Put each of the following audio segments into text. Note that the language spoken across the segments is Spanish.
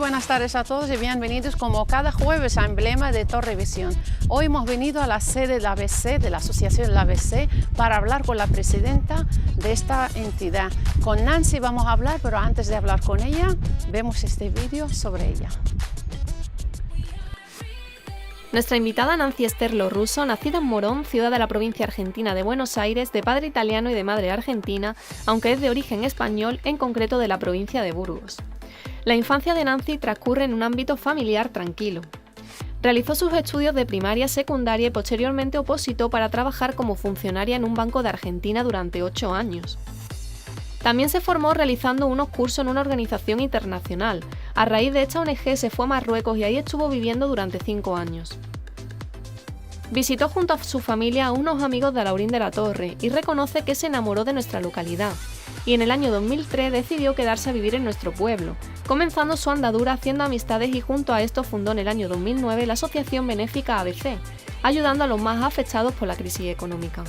buenas tardes a todos y bienvenidos como cada jueves a Emblema de Torrevisión. Hoy hemos venido a la sede de la ABC, de la Asociación de la ABC, para hablar con la presidenta de esta entidad. Con Nancy vamos a hablar, pero antes de hablar con ella, vemos este vídeo sobre ella. Nuestra invitada Nancy Esther Lorusso, nacida en Morón, ciudad de la provincia argentina de Buenos Aires, de padre italiano y de madre argentina, aunque es de origen español, en concreto de la provincia de Burgos. La infancia de Nancy transcurre en un ámbito familiar tranquilo. Realizó sus estudios de primaria, secundaria y posteriormente opositó para trabajar como funcionaria en un banco de Argentina durante 8 años. También se formó realizando unos cursos en una organización internacional. A raíz de esta ONG se fue a Marruecos y ahí estuvo viviendo durante 5 años. Visitó junto a su familia a unos amigos de Alaurín de la Torre y reconoce que se enamoró de nuestra localidad. Y en el año 2003 decidió quedarse a vivir en nuestro pueblo, comenzando su andadura haciendo amistades y junto a esto fundó en el año 2009 la asociación benéfica ABC, ayudando a los más afectados por la crisis económica.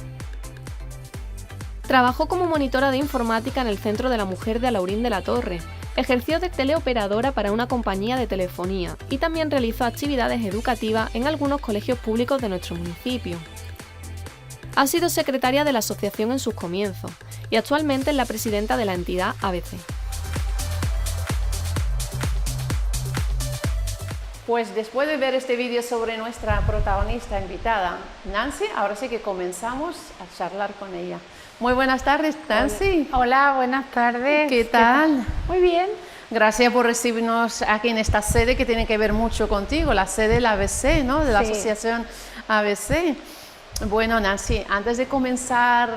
Trabajó como monitora de informática en el Centro de la Mujer de Alaurín de la Torre, ejerció de teleoperadora para una compañía de telefonía y también realizó actividades educativas en algunos colegios públicos de nuestro municipio. Ha sido secretaria de la asociación en sus comienzos y actualmente es la presidenta de la entidad ABC. Pues después de ver este vídeo sobre nuestra protagonista invitada, Nancy, ahora sí que comenzamos a charlar con ella. Muy buenas tardes, Nancy. Hola, buenas tardes. ¿Qué tal? Muy bien. Gracias por recibirnos aquí en esta sede que tiene que ver mucho contigo, la sede de la ABC, ¿no? De la Asociación ABC. Bueno, Nancy, antes de comenzar,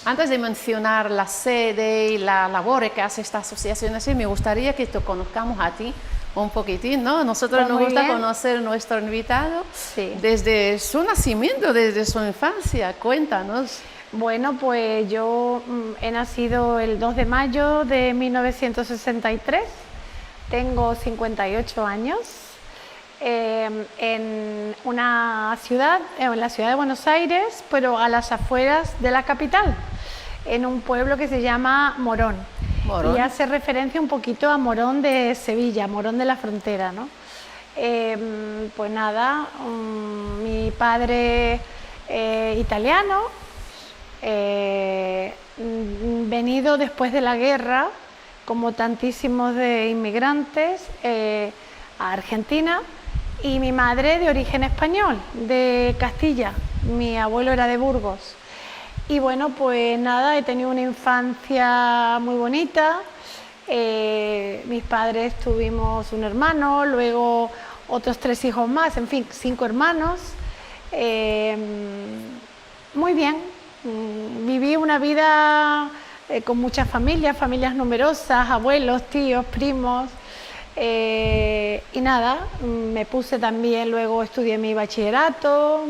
antes de mencionar la sede y la labor que hace esta asociación, así, me gustaría que te conozcamos a ti un poquitín, ¿no? Nosotros nos gusta conocer a nuestro invitado desde su nacimiento, desde su infancia. Cuéntanos. Bueno, pues yo he nacido el 2 de mayo de 1963, tengo 58 años, en una ciudad, en la ciudad de Buenos Aires, pero a las afueras de la capital, en un pueblo que se llama Morón. Y hace referencia un poquito a Morón de Sevilla, Morón de la Frontera, ¿no? Pues nada, mi padre italiano, venido después de la guerra, como tantísimos de inmigrantes, a Argentina, y mi madre de origen español, de Castilla, mi abuelo era de Burgos. Y bueno, pues nada, he tenido una infancia muy bonita, mis padres tuvimos un hermano, luego otros 3 hijos más, en fin, 5 hermanos, muy bien. Viví una vida con muchas familias, familias numerosas, abuelos, tíos, primos, y nada, me puse también, luego estudié mi bachillerato.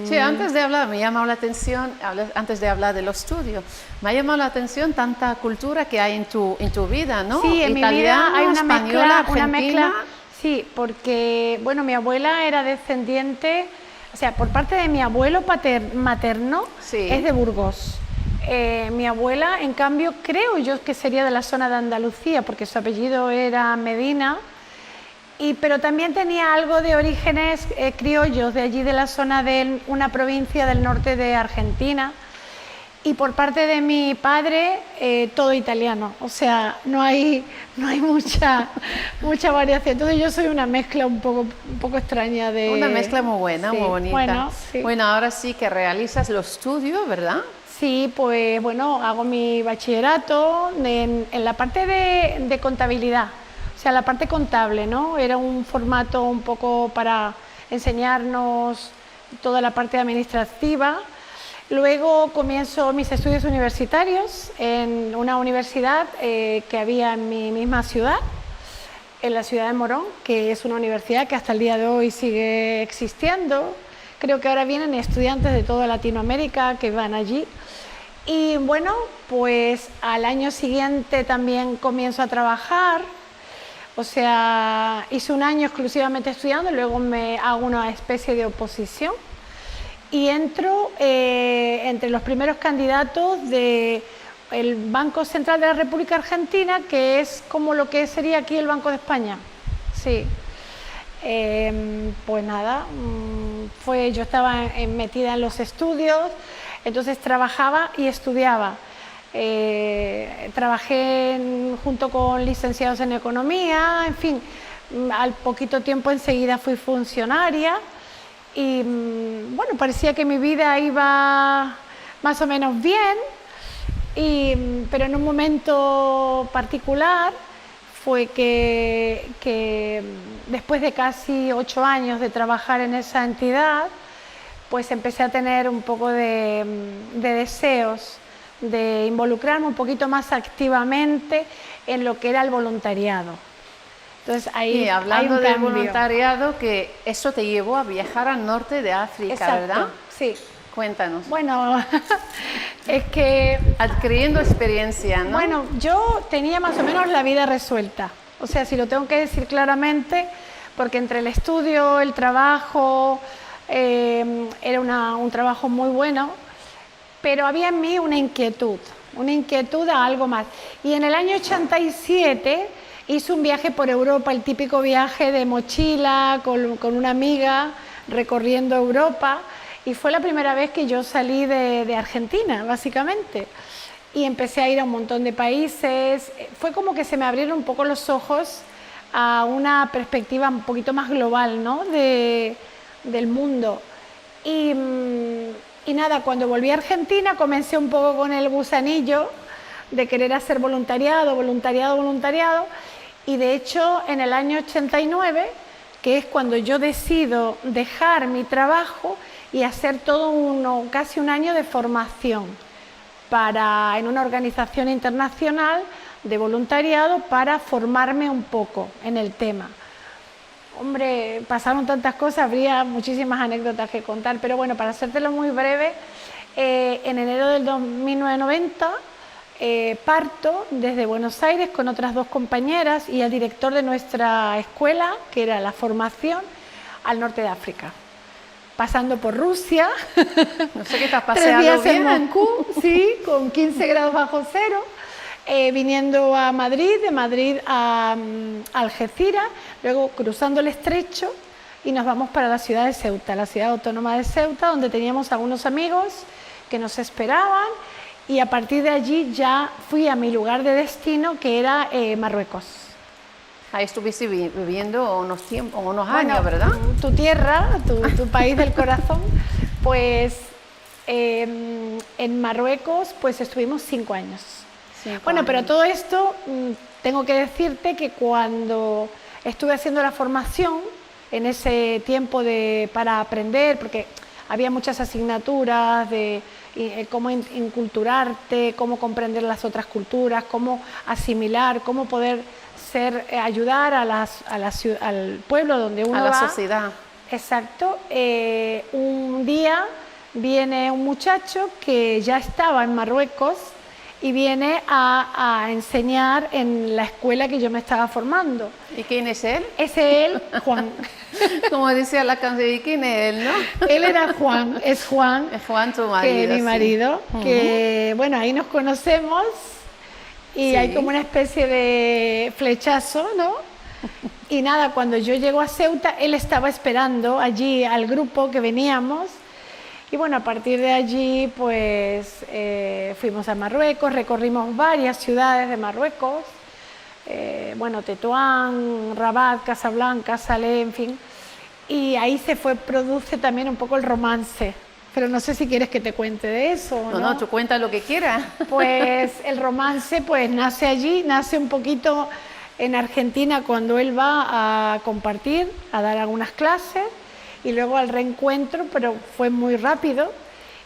Sí, antes de hablar, me llamó la atención, antes de hablar de los estudios, me ha llamado la atención tanta cultura que hay en tu vida, ¿no? Sí, en mi vida hay una mezcla, sí, porque, bueno, mi abuela era descendiente, o sea, por parte de mi abuelo materno, es de Burgos. Mi abuela, en cambio, creo yo que sería de la zona de Andalucía, porque su apellido era Medina, pero también tenía algo de orígenes criollos, de allí de la zona de una provincia del norte de Argentina. Y por parte de mi padre, todo italiano, o sea, no hay mucha variación. Entonces yo soy una mezcla un poco extraña de... Una mezcla muy buena, muy bonita. Bueno, ahora sí que realizas los estudios, ¿verdad? Sí, pues bueno, hago mi bachillerato en la parte de contabilidad, o sea, la parte contable, ¿no? Era un formato un poco para enseñarnos toda la parte administrativa. Luego comienzo mis estudios universitarios en una universidad que había en mi misma ciudad, en la ciudad de Morón, que es una universidad que hasta el día de hoy sigue existiendo. Creo que ahora vienen estudiantes de toda Latinoamérica que van allí. Y bueno, pues al año siguiente también comienzo a trabajar. O sea, hice un año exclusivamente estudiando y luego me hago una especie de oposición. Y entro entre los primeros candidatos del Banco Central de la República Argentina, que es como lo que sería aquí el Banco de España. sí. Pues nada, yo estaba metida en los estudios, entonces trabajaba y estudiaba. Trabajé junto con licenciados en economía, en fin, al poquito tiempo enseguida fui funcionaria y bueno, parecía que mi vida iba más o menos bien, pero en un momento particular fue que después de casi 8 años de trabajar en esa entidad, pues empecé a tener un poco de deseos de involucrarme un poquito más activamente en lo que era el voluntariado. Entonces ahí y hablando hay un del cambio. voluntariado, que eso te llevó a viajar al norte de África, Exacto, ¿verdad? sí. Cuéntanos. Bueno, es que Adquiriendo experiencia, ¿no? bueno, yo tenía más o menos la vida resuelta, o sea, si lo tengo que decir claramente, porque entre el estudio, el trabajo, era un trabajo muy bueno, pero había en mí una inquietud a algo más. Y en el año 87 hice un viaje por Europa, el típico viaje de mochila con una amiga recorriendo Europa, y fue la primera vez que yo salí de Argentina, básicamente. Y empecé a ir a un montón de países. Fue como que se me abrieron un poco los ojos a una perspectiva un poquito más global, ¿no? del mundo. Y nada, cuando volví a Argentina comencé un poco con el gusanillo de querer hacer voluntariado, y de hecho en el año 89, que es cuando yo decido dejar mi trabajo y hacer casi un año de formación en una organización internacional de voluntariado para formarme un poco en el tema. Hombre, pasaron tantas cosas, habría muchísimas anécdotas que contar, pero bueno, para hacértelo muy breve, en enero del 1990 parto desde Buenos Aires con otras 2 compañeras y el director de nuestra escuela, que era la formación, al norte de África. Pasando por Rusia, No sé qué estás 3 paseando días en bien. Moscú, sí, con 15 grados bajo cero, viniendo a Madrid, de Madrid a Algeciras, luego cruzando el estrecho y nos vamos para la ciudad de Ceuta, la ciudad autónoma de Ceuta, donde teníamos algunos amigos que nos esperaban, y a partir de allí ya fui a mi lugar de destino, que era Marruecos. Ahí estuviste viviendo unos Bueno, años, ¿verdad? Tu tierra, tu país del corazón, pues en Marruecos pues estuvimos 5 años. Bueno, pero todo esto, tengo que decirte que cuando estuve haciendo la formación, en ese tiempo para aprender, porque había muchas asignaturas de cómo inculturarte, cómo comprender las otras culturas, cómo asimilar, cómo poder ayudar al pueblo donde uno va. A la sociedad. Exacto. Un día viene un muchacho que ya estaba en Marruecos y viene a enseñar en la escuela que yo me estaba formando. ¿Y quién es él? Es él, Juan. Como decía la canción, ¿y quién es él, no? Él era Juan, es Juan. Es Juan, tu marido. Que mi sí. marido, que bueno, ahí nos conocemos y Sí. hay como una especie de flechazo, ¿no? Y nada, cuando yo llego a Ceuta, él estaba esperando allí al grupo que veníamos. Y bueno, a partir de allí, pues fuimos a Marruecos, recorrimos varias ciudades de Marruecos, bueno, Tetuán, Rabat, Casablanca, Salé, en fin. Y ahí produce también un poco el romance. Pero no sé si quieres que te cuente de eso o no. No, tú cuenta lo que quieras. Pues el romance pues nace allí, nace un poquito en Argentina cuando él va a compartir, a dar algunas clases, y luego al reencuentro, pero fue muy rápido.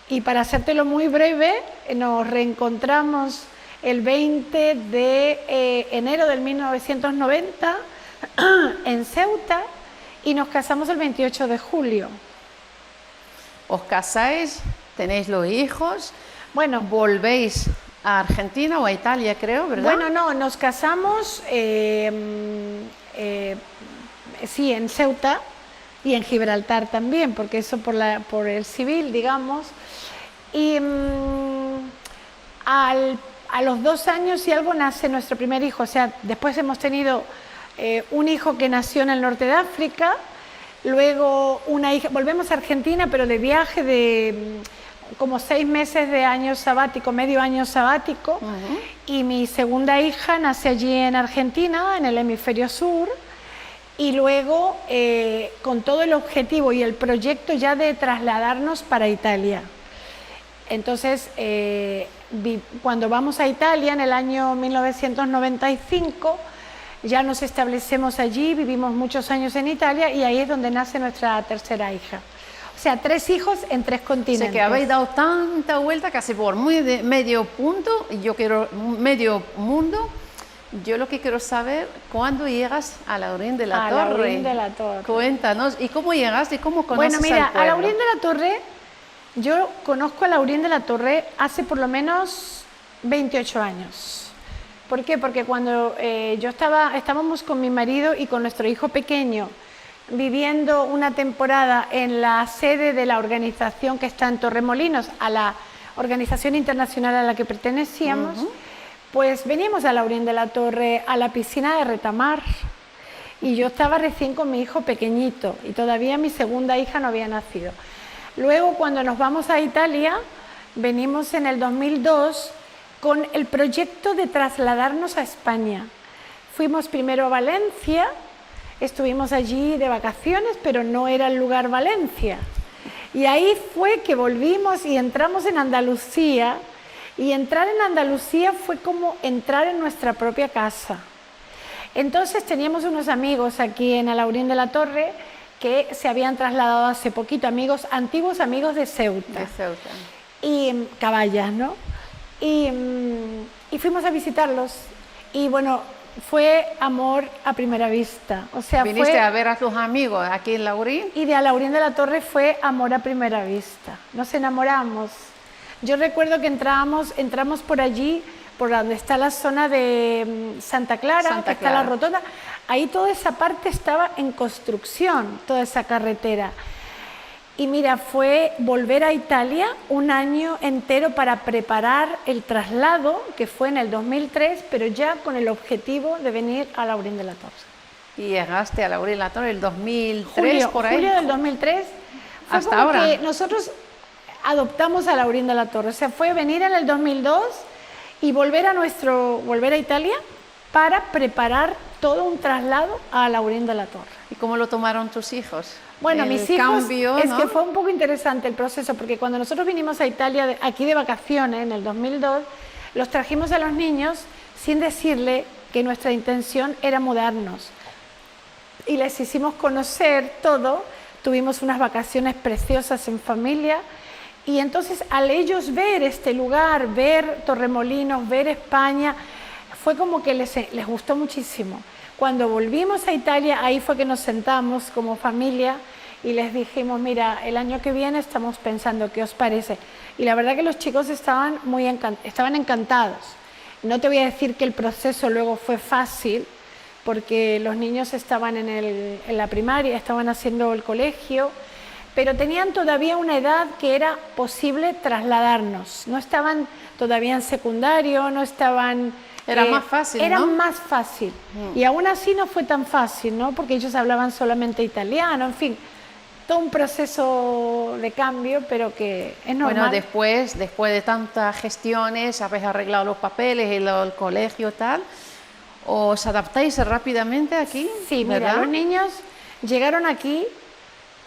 Y para hacértelo muy breve, nos reencontramos el 20 de enero del 1990 en Ceuta y nos casamos el 28 de julio. Os casáis, tenéis los hijos, Bueno, volvéis a Argentina o a Italia, creo, ¿verdad? bueno, no, nos casamos, sí, en Ceuta y en Gibraltar también, porque eso por el civil, digamos. Y a los 2 años y algo nace nuestro primer hijo, o sea, después hemos tenido un hijo que nació en el norte de África, luego una hija, volvemos a Argentina, pero de viaje de como 6 meses de año sabático, medio año sabático, y mi segunda hija nace allí en Argentina, en el hemisferio sur, y luego con todo el objetivo y el proyecto ya de trasladarnos para Italia. Entonces, cuando vamos a Italia en el año 1995, ya nos establecemos allí, vivimos muchos años en Italia y ahí es donde nace nuestra tercera hija. O sea, 3 hijos en 3 continentes. O sea, que habéis dado tanta vuelta casi por medio punto, y yo quiero medio mundo. Yo lo que quiero saber, ¿cuándo llegas a Laurín de la Torre? A Laurín de la Torre. Cuéntanos, ¿y cómo llegaste y cómo conoces Bueno, mira, al pueblo? a Laurín de la Torre, yo conozco a Laurín de la Torre hace por lo menos 28 años. ¿Por qué? Porque cuando estábamos con mi marido y con nuestro hijo pequeño viviendo una temporada en la sede de la organización que está en Torremolinos, a la organización internacional a la que pertenecíamos, pues veníamos a Laurín de la Torre, a la piscina de Retamar, y yo estaba recién con mi hijo pequeñito y todavía mi segunda hija no había nacido. Luego, cuando nos vamos a Italia, venimos en el 2002 con el proyecto de trasladarnos a España. Fuimos primero a Valencia, estuvimos allí de vacaciones, pero no era el lugar Valencia. Y ahí fue que volvimos y entramos en Andalucía, y entrar en Andalucía fue como entrar en nuestra propia casa. Entonces teníamos unos amigos aquí en Laurín de la Torre que se habían trasladado hace poquito, antiguos amigos de Ceuta. De Ceuta. Y Caballas, ¿no? Y fuimos a visitarlos. Y bueno, fue amor a primera vista. O sea, ¿viniste a ver a tus amigos aquí en Laurín? Y de Laurín de la Torre fue amor a primera vista. Nos enamoramos. Yo recuerdo que entramos por allí, por donde está la zona de Santa Clara, que está la rotonda. Ahí toda esa parte estaba en construcción, toda esa carretera. Y mira, fue volver a Italia un año entero para preparar el traslado, que fue en el 2003, pero ya con el objetivo de venir a Laurín de la Torre. Y llegaste a Laurín de la Torre el 2003, por ahí. Julio del 2003. Fue hasta ahora. Que nosotros adoptamos a Laurín de la Torre. O sea, fue venir en el 2002 y volver a Italia para preparar todo un traslado a Laurín de la Torre. ¿Y cómo lo tomaron tus hijos? Bueno, mis hijos, ¿no? que fue un poco interesante el proceso, porque cuando nosotros vinimos a Italia, aquí de vacaciones, en el 2002, los trajimos a los niños sin decirle que nuestra intención era mudarnos. Y les hicimos conocer todo, tuvimos unas vacaciones preciosas en familia, y entonces al ellos ver este lugar, ver Torremolinos, ver España, fue como que les gustó muchísimo. Cuando volvimos a Italia, ahí fue que nos sentamos como familia y les dijimos, mira, el año que viene estamos pensando, ¿qué os parece? Y la verdad que los chicos estaban encantados. No te voy a decir que el proceso luego fue fácil, porque los niños estaban en la primaria, estaban haciendo el colegio, pero tenían todavía una edad que era posible trasladarnos. No estaban todavía en secundario, no estaban... Era más fácil, ¿no? Era más fácil. Y aún así no fue tan fácil, ¿no? Porque ellos hablaban solamente italiano, en fin, todo un proceso de cambio, pero que es normal. Bueno, después de tantas gestiones, habéis arreglado los papeles, el colegio y tal, ¿os adaptáis rápidamente aquí? Sí, ¿verdad? mira, los niños llegaron aquí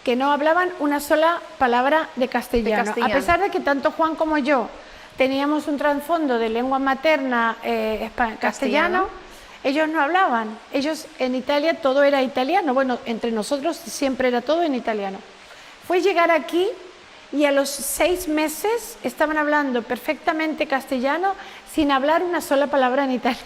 que no hablaban una sola palabra de castellano. A pesar de que tanto Juan como yo teníamos un trasfondo de lengua materna castellano, ellos no hablaban. Ellos en Italia todo era italiano. Bueno, entre nosotros siempre era todo en italiano. Fue llegar aquí y a los 6 meses estaban hablando perfectamente castellano sin hablar una sola palabra en italiano.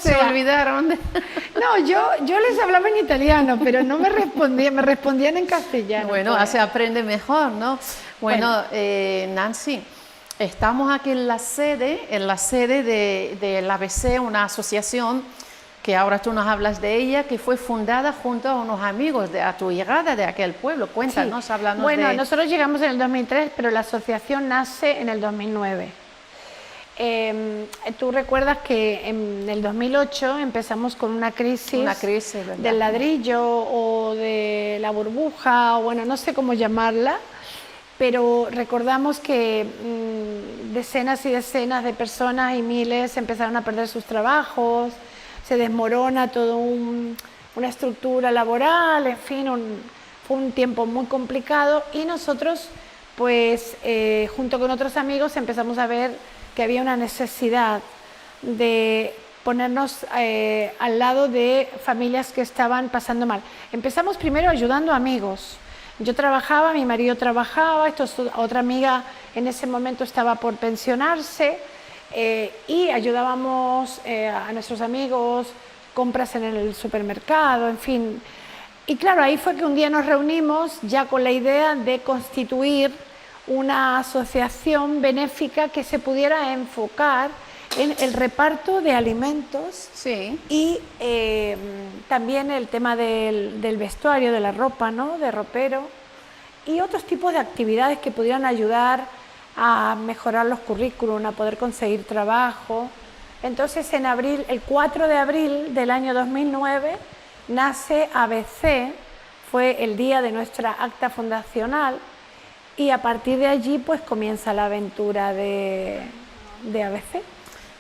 Se olvidaron. No, yo les hablaba en italiano, pero no me respondían en castellano. Bueno, pues. se aprende mejor, ¿no? Bueno, Nancy, estamos aquí en la sede de la ABC, una asociación que ahora tú nos hablas de ella, que fue fundada junto a unos amigos a tu llegada de aquel pueblo. Cuéntanos, háblanos Bueno, nosotros llegamos en el 2003, pero la asociación nace en el 2009. Tú recuerdas que en el 2008 empezamos con una crisis ¿verdad? Del ladrillo o de la burbuja, o bueno, no sé cómo llamarla, pero recordamos que decenas y decenas de personas y miles empezaron a perder sus trabajos, se desmorona toda una estructura laboral, en fin, fue un tiempo muy complicado y nosotros, pues, junto con otros amigos empezamos a ver que había una necesidad de ponernos al lado de familias que estaban pasando mal. Empezamos primero ayudando a amigos. Yo trabajaba, mi marido trabajaba, otra amiga en ese momento estaba por pensionarse y ayudábamos a nuestros amigos, compras en el supermercado, en fin. Y claro, ahí fue que un día nos reunimos ya con la idea de constituir una asociación benéfica que se pudiera enfocar en el reparto de alimentos y también el tema del vestuario, de la ropa, ¿no? De ropero y otros tipos de actividades que pudieran ayudar a mejorar los currículum, a poder conseguir trabajo. Entonces en abril, el 4 de abril del año 2009 nace ABC, fue el día de nuestra acta fundacional. Y a partir de allí, pues comienza la aventura de ABC.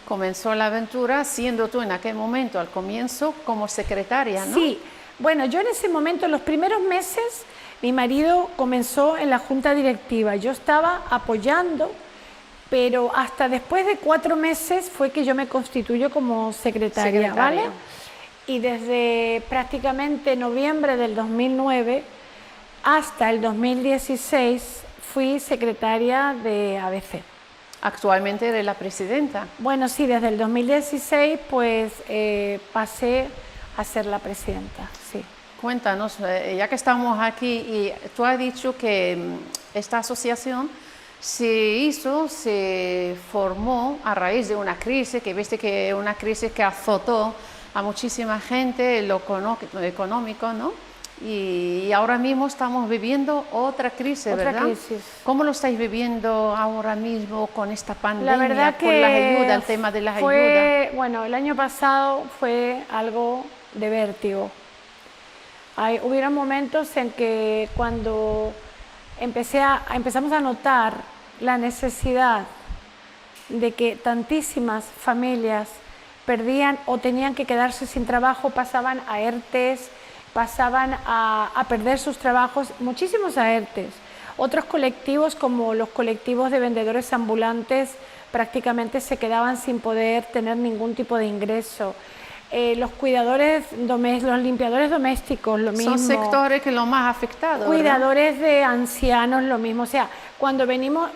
Comenzó la aventura siendo tú en aquel momento, al comienzo, como secretaria, ¿no? Sí, bueno, yo en ese momento, en los primeros meses, mi marido comenzó en la junta directiva. Yo estaba apoyando, pero hasta después de 4 meses fue que yo me constituyo como secretaria, ¿vale? Y desde prácticamente noviembre del 2009 hasta el 2016 fui secretaria de ABC. Actualmente eres la presidenta. Bueno, sí, desde el 2016 pues pasé a ser la presidenta, sí. Cuéntanos, ya que estamos aquí, y tú has dicho que esta asociación se formó a raíz de una crisis, que viste que una crisis que azotó a muchísima gente, lo económico, ¿no? Y ahora mismo estamos viviendo otra crisis, ¿verdad? Crisis. ¿Cómo lo estáis viviendo ahora mismo con esta pandemia? La verdad que con las ayudas, el tema de las ayudas. Bueno, el año pasado fue algo de vértigo. Hubieron momentos en que cuando empezamos a notar la necesidad de que tantísimas familias perdían o tenían que quedarse sin trabajo, pasaban a ERTES, pasaban a perder sus trabajos, muchísimos a ERTES. Otros colectivos, como los colectivos de vendedores ambulantes, prácticamente se quedaban sin poder tener ningún tipo de ingreso. Los cuidadores, los limpiadores domésticos, lo mismo. Son sectores que lo más afectados. Cuidadores de ancianos, lo mismo. O sea, cuando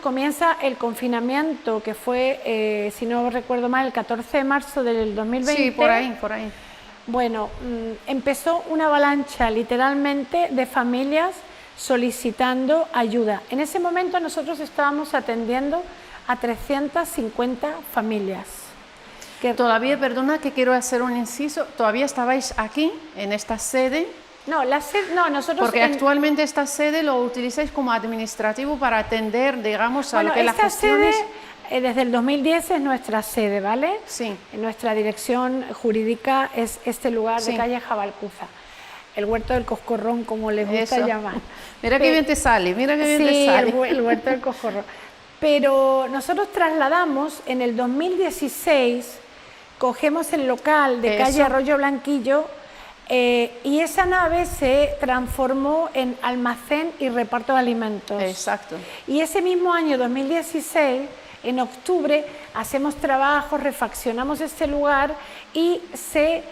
comienza el confinamiento, que fue, si no recuerdo mal, el 14 de marzo del 2020. Sí, por ahí. Bueno, empezó una avalancha literalmente de familias solicitando ayuda. En ese momento nosotros estábamos atendiendo a 350 familias. Todavía, perdona que quiero hacer un inciso, ¿todavía estabais aquí, en esta sede? No, nosotros... Porque actualmente esta sede lo utilizáis como administrativo para atender, digamos, a lo que las gestiones... Sede, desde el 2010 es nuestra sede, ¿vale? Sí. Nuestra dirección jurídica es este lugar de calle Jabalcuza, el huerto del Coscorrón, como les gusta llamar. Mira qué bien te sale, mira qué bien te sale. Sí, el huerto del Coscorrón. Pero nosotros trasladamos en el 2016, cogemos el local de calle Arroyo Blanquillo y esa nave se transformó en almacén y reparto de alimentos. Exacto. Y ese mismo año, 2016, en octubre, hacemos trabajos, refaccionamos este lugar y se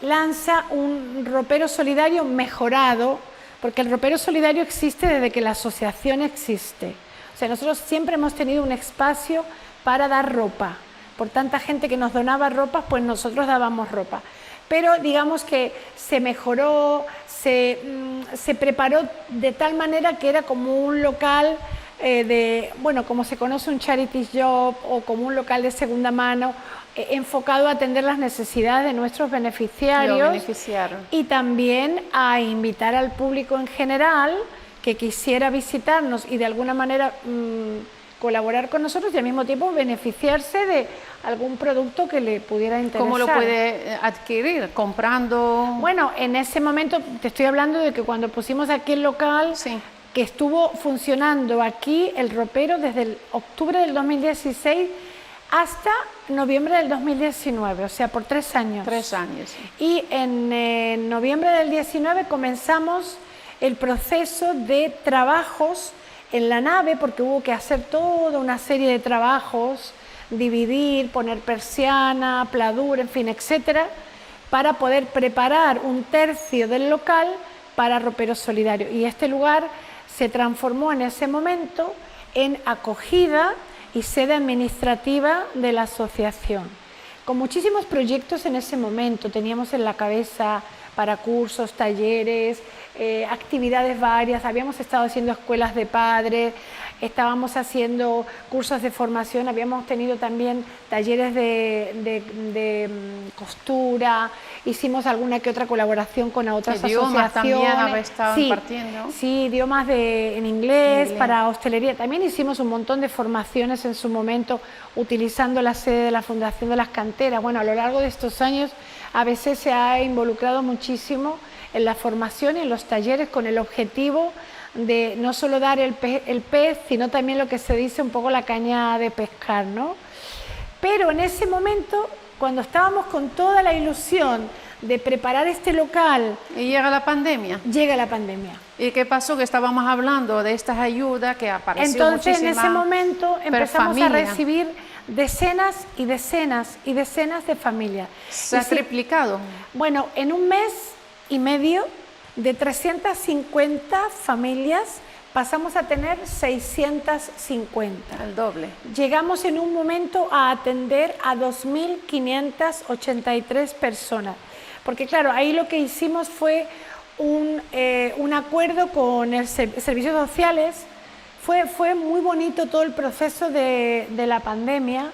lanza un ropero solidario mejorado, porque el ropero solidario existe desde que la asociación existe. O sea, nosotros siempre hemos tenido un espacio para dar ropa. Por tanta gente que nos donaba ropa, pues nosotros dábamos ropa. Pero digamos que se mejoró, se preparó de tal manera que era como un local bueno, como se conoce un charity job o como un local de segunda mano, enfocado a atender las necesidades de nuestros beneficiarios y también a invitar al público en general que quisiera visitarnos y de alguna manera colaborar con nosotros y al mismo tiempo beneficiarse de algún producto que le pudiera interesar. ¿Cómo lo puede adquirir? ¿Comprando? Bueno, en ese momento te estoy hablando de que cuando pusimos aquí el local, Sí. que estuvo funcionando aquí el ropero desde el octubre del 2016 hasta noviembre del 2019, o sea, por 3 años. 3 años. Sí. Y en noviembre del 19 comenzamos el proceso de trabajos en la nave, porque hubo que hacer toda una serie de trabajos, dividir, poner persiana, pladura, en fin, etcétera, para poder preparar 1/3 del local para Roperos Solidarios. Y este lugar se transformó en ese momento en acogida y sede administrativa de la asociación, con muchísimos proyectos en ese momento. Teníamos en la cabeza para cursos, talleres, actividades varias. Habíamos estado haciendo escuelas de padres, estábamos haciendo cursos de formación, habíamos tenido también talleres de costura, hicimos alguna que otra colaboración con otras idiomas asociaciones. También habéis estado impartiendo. Sí, idiomas en inglés, para hostelería. También hicimos un montón de formaciones en su momento utilizando la sede de la Fundación de las Canteras. Bueno, a lo largo de estos años ABC se ha involucrado muchísimo en la formación y en los talleres con el objetivo de no solo dar el pez, sino también lo que se dice un poco la caña de pescar, ¿no? Pero en ese momento, cuando estábamos con toda la ilusión de preparar este local... Y llega la pandemia. Llega la pandemia. ¿Y qué pasó? Que estábamos hablando de estas ayudas que apareció Entonces, muchísima en ese momento empezamos a familia. recibir decenas y decenas y decenas de familias. Se ha triplicado. Bueno, en 1 mes y medio, de 350 familias, pasamos a tener 650. El doble. Llegamos en un momento a atender a 2.583 personas. Porque claro, ahí lo que hicimos fue un acuerdo con el servicios sociales. Fue muy bonito todo el proceso de la pandemia,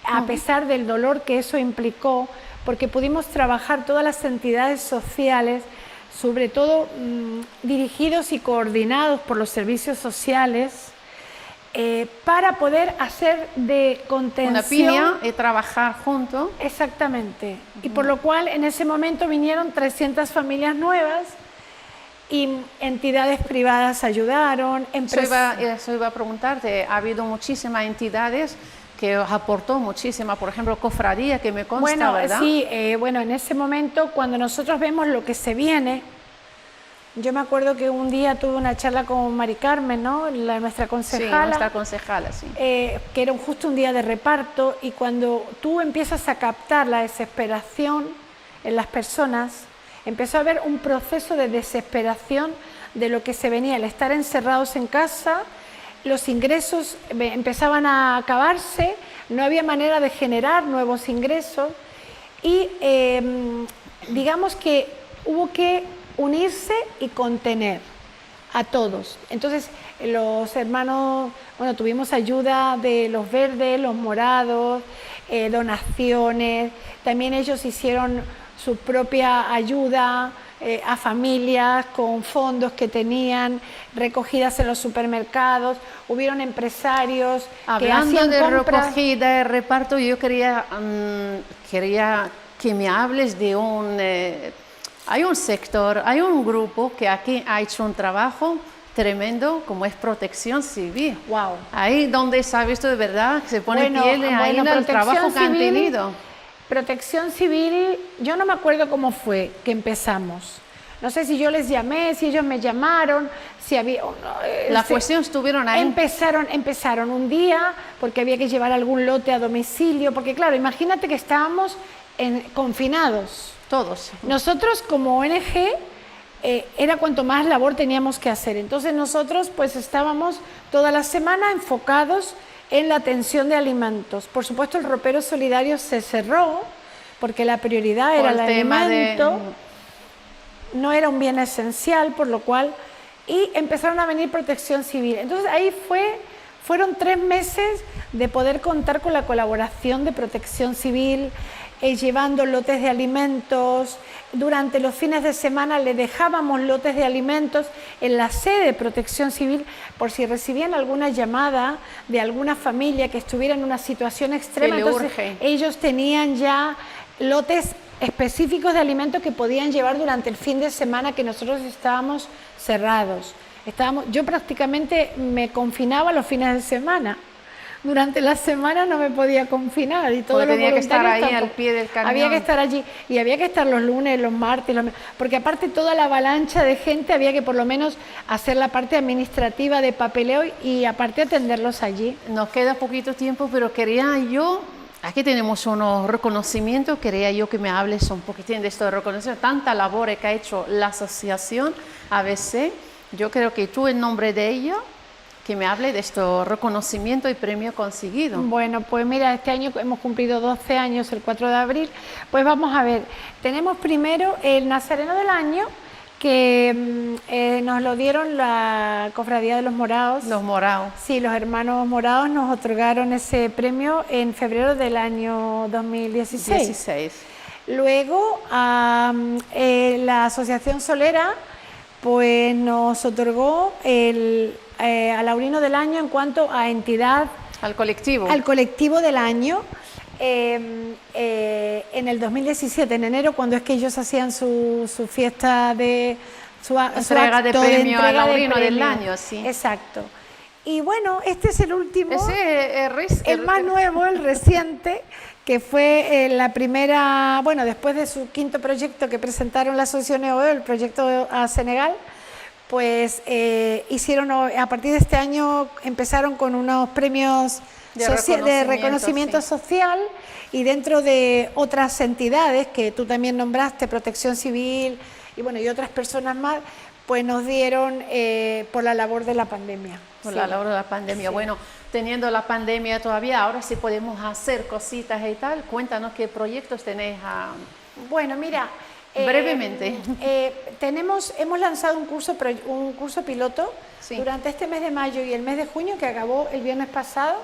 a pesar del dolor que eso implicó, porque pudimos trabajar todas las entidades sociales, sobre todo dirigidos y coordinados por los servicios sociales, para poder hacer de contención... Una piña y trabajar juntos. Exactamente. Y por lo cual en ese momento vinieron 300 familias nuevas y entidades privadas ayudaron. Eso iba a preguntarte, ha habido muchísimas entidades que os aportó muchísima, por ejemplo, cofradía, que me consta, bueno, ¿verdad? Sí, bueno, en ese momento, cuando nosotros vemos lo que se viene, yo me acuerdo que un día tuve una charla con Mari Carmen, ¿no? Nuestra concejala. Sí, nuestra concejala, sí. Que era justo un día de reparto, y cuando tú empiezas a captar la desesperación en las personas, empezó a haber un proceso de desesperación de lo que se venía, el estar encerrados en casa. Los ingresos empezaban a acabarse, no había manera de generar nuevos ingresos y digamos que hubo que unirse y contener a todos. Entonces los hermanos, bueno, tuvimos ayuda de los verdes, los morados, donaciones, también ellos hicieron su propia ayuda a familias con fondos que tenían recogidas en los supermercados. Hubieron empresarios que hacían Hablando de compras. recogida, de reparto, yo quería que me hables de hay un sector, hay un grupo que aquí ha hecho un trabajo tremendo, como es Protección Civil. Wow. Ahí donde se ha visto de verdad, que se pone piel ahí en el trabajo que han tenido. Protección Civil, yo no me acuerdo cómo fue que empezamos. No sé si yo les llamé, si ellos me llamaron, si había... La cuestión estuvieron ahí. Empezaron un día porque había que llevar algún lote a domicilio, porque claro, imagínate que estábamos confinados. Todos. Nosotros como ONG era cuanto más labor teníamos que hacer. Entonces nosotros pues estábamos toda la semana enfocados en la atención de alimentos. Por supuesto, el Ropero Solidario se cerró porque la prioridad era el alimento, no era un bien esencial, por lo cual, y empezaron a venir Protección Civil. Entonces ahí fueron 3 meses de poder contar con la colaboración de Protección Civil, llevando lotes de alimentos. Durante los fines de semana le dejábamos lotes de alimentos en la sede de Protección Civil por si recibían alguna llamada de alguna familia que estuviera en una situación extrema. Entonces ellos tenían ya lotes específicos de alimentos que podían llevar durante el fin de semana que nosotros estábamos cerrados. Yo prácticamente me confinaba los fines de semana. Durante la semana no me podía confinar y todo. Tenía que estar ahí al pie del camión. Había que estar allí y había que estar los lunes, los martes, porque aparte toda la avalancha de gente había que por lo menos hacer la parte administrativa de papeleo y aparte atenderlos allí. Nos queda poquito tiempo, pero quería yo, aquí tenemos unos reconocimientos, quería yo que me hables un poquitín de estos reconocimientos, tanta labor que ha hecho la asociación ABC. Yo creo que tú en nombre de ella, que me hable de estos reconocimientos y premios conseguidos. Bueno, pues mira, este año hemos cumplido 12 años, el 4 de abril, pues vamos a ver, tenemos primero el Nazareno del Año, que nos lo dieron la Cofradía de los Morados. Los Morados. Sí, los hermanos Morados nos otorgaron ese premio en febrero del año 2016. Luego, la Asociación Solera, pues nos otorgó el Alaurino del Año en cuanto a entidad. Al colectivo. Al colectivo del año. En el 2017, en enero, cuando es que ellos hacían su fiesta de su entrega de premio al Alaurino del Año, sí. Exacto. Y bueno, este es el último, el más nuevo, el reciente, que fue la primera, bueno, después de su quinto proyecto que presentaron la Asociación EOE, el proyecto a Senegal, pues hicieron, a partir de este año empezaron con unos premios de reconocimiento social, y dentro de otras entidades que tú también nombraste, Protección Civil y bueno, y otras personas más, pues nos dieron por la labor de la pandemia. Por la labor de la pandemia. Sí. Bueno, teniendo la pandemia todavía, ahora sí podemos hacer cositas y tal. Cuéntanos qué proyectos tenéis. Bueno, mira, brevemente. Hemos lanzado un curso piloto durante este mes de mayo y el mes de junio, que acabó el viernes pasado.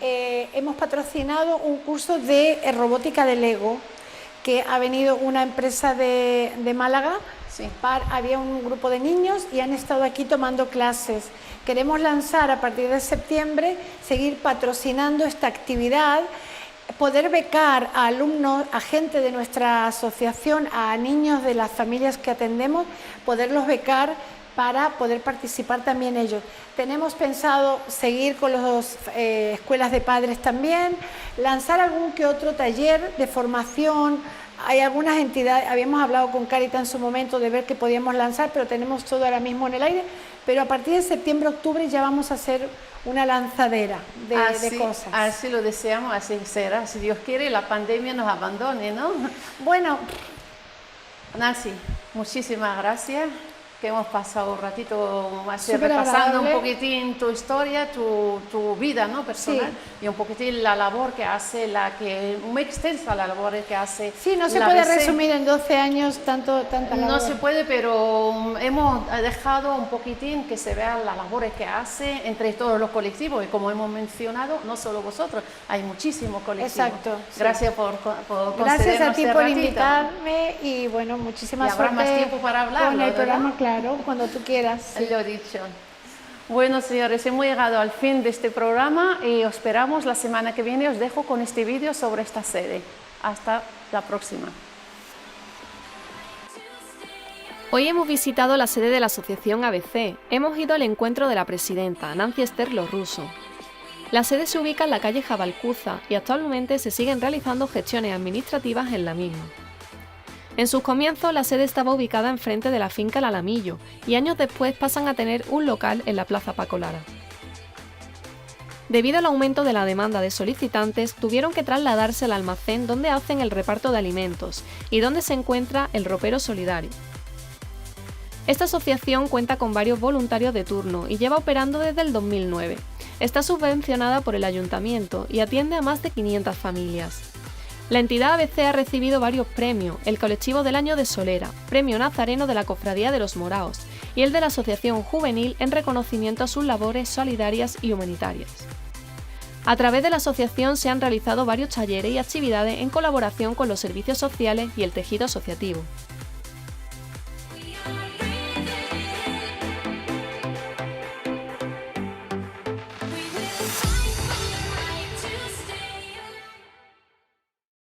Hemos patrocinado un curso de robótica de Lego, que ha venido una empresa de Málaga. Había un grupo de niños y han estado aquí tomando clases. Queremos lanzar a partir de septiembre, seguir patrocinando esta actividad, poder becar a alumnos, a gente de nuestra asociación, a niños de las familias que atendemos, poderlos becar para poder participar también ellos. Tenemos pensado seguir con las escuelas de padres también, lanzar algún que otro taller de formación. Hay algunas entidades, habíamos hablado con Cáritas en su momento de ver qué podíamos lanzar, pero tenemos todo ahora mismo en el aire. Pero a partir de septiembre, octubre ya vamos a hacer una lanzadera de cosas. Así lo deseamos, así será. Si Dios quiere, la pandemia nos abandone, ¿no? Bueno, Nancy, muchísimas gracias. Que hemos pasado un ratito así repasando un poquitín tu historia, tu vida, ¿no? Personal, y un poquitín la labor que hace, muy extensa la labor que hace. Sí, no se puede resumir en 12 años tanta labor. No se puede, pero hemos dejado un poquitín que se vean las labores que hace entre todos los colectivos, y como hemos mencionado, no solo vosotros, hay muchísimos colectivos. Exacto. Gracias por Gracias a ti por invitarme, y bueno, muchísimas suerte. Habrá más tiempo para hablar con el programa, claro, cuando tú quieras. Lo dicho. Bueno, señores, hemos llegado al fin de este programa y os esperamos la semana que viene. Os dejo con este vídeo sobre esta sede. Hasta la próxima. Hoy hemos visitado la sede de la Asociación ABC. Hemos ido al encuentro de la presidenta, Nancy Ester Lorruso. La sede se ubica en la calle Jabalcuza y actualmente se siguen realizando gestiones administrativas en la misma. En sus comienzos, la sede estaba ubicada enfrente de la finca El Alamillo y años después pasan a tener un local en la Plaza Paco Lara. Debido al aumento de la demanda de solicitantes, tuvieron que trasladarse al almacén donde hacen el reparto de alimentos y donde se encuentra el ropero solidario. Esta asociación cuenta con varios voluntarios de turno y lleva operando desde el 2009. Está subvencionada por el ayuntamiento y atiende a más de 500 familias. La entidad ABC ha recibido varios premios, el Colectivo del Año de Solera, Premio Nazareno de la Cofradía de los Moraos y el de la Asociación Juvenil en reconocimiento a sus labores solidarias y humanitarias. A través de la asociación se han realizado varios talleres y actividades en colaboración con los servicios sociales y el tejido asociativo.